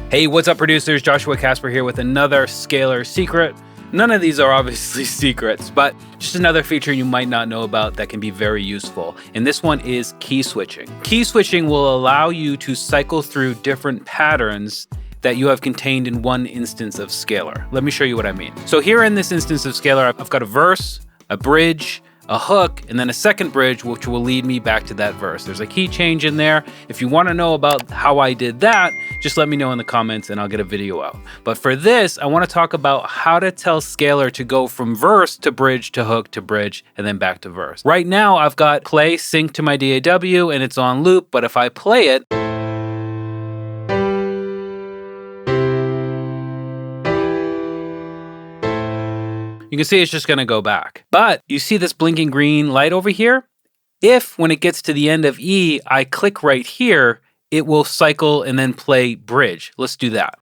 Hey, what's up, producers? Joshua Casper here with another scalar secret. None of these are obviously secrets, but just another feature you might not know about that can be very useful. And this one is key switching. Key switching will allow you to cycle through different patterns that you have contained in one instance of scalar. Let me show you what I mean. So here in this instance of scalar, I've got a verse, a bridge, a hook, and then a second bridge, which will lead me back to that verse. There's a key change in there. If you want to know about how I did that, just let me know in the comments and I'll get a video out. But for this, I want to talk about how to tell scalar to go from verse to bridge to hook to bridge and then back to verse. Right now, I've got play synced to my DAW and it's on loop, but if I play it, you can see it's just going to go back. But you see this blinking green light over here? If, when it gets to the end of E, I click right here, it will cycle and then play bridge. Let's do that.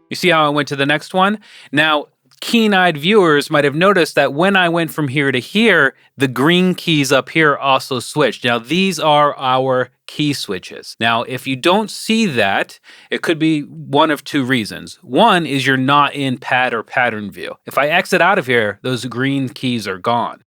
You see how I went to the next one? Now, keen-eyed viewers might have noticed that when I went from here to here, the green keys up here also switched. Now, these are our key switches. Now, if you don't see that, it could be one of two reasons. One is you're not in pad or pattern view. If I exit out of here, those green keys are gone.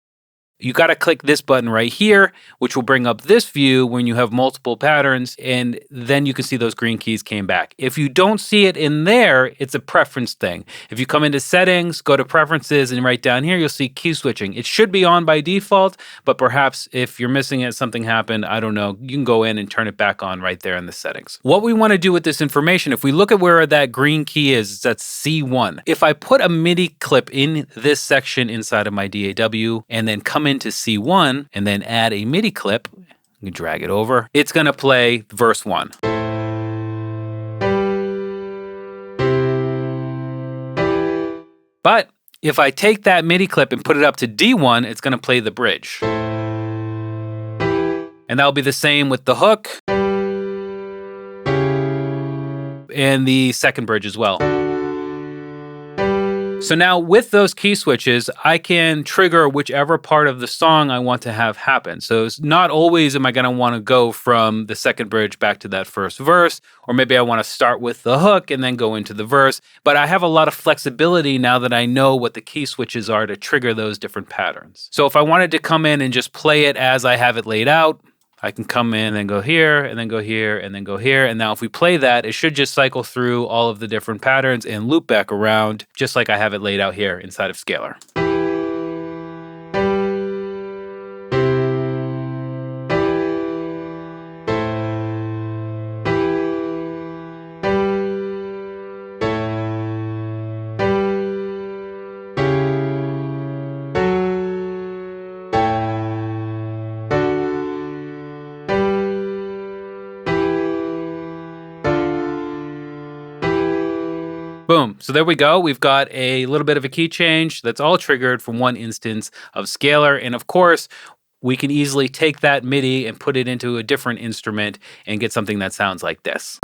You got to click this button right here, which will bring up this view when you have multiple patterns, and then you can see those green keys came back. If you don't see it in there, it's a preference thing. If you come into settings, go to preferences, and right down here, you'll see key switching. It should be on by default, but perhaps if you're missing it, something happened, I don't know, you can go in and turn it back on right there in the settings. What we want to do with this information, if we look at where that green key is, that's C1. If I put a MIDI clip in this section inside of my DAW and then come into C1 and then add a MIDI clip, you can drag it over, it's going to play verse 1. But if I take that MIDI clip and put it up to D1, it's going to play the bridge. And that'll be the same with the hook and the second bridge as well. So now with those key switches, I can trigger whichever part of the song I want to have happen. So it's not always am I going to want to go from the second bridge back to that first verse, or maybe I want to start with the hook and then go into the verse. But I have a lot of flexibility now that I know what the key switches are to trigger those different patterns. So if I wanted to come in and just play it as I have it laid out, I can come in and go here, and then go here, and then go here. And now if we play that, it should just cycle through all of the different patterns and loop back around, just like I have it laid out here inside of Scalar. Boom. So there we go. We've got a little bit of a key change that's all triggered from one instance of Scalar. And of course, we can easily take that MIDI and put it into a different instrument and get something that sounds like this.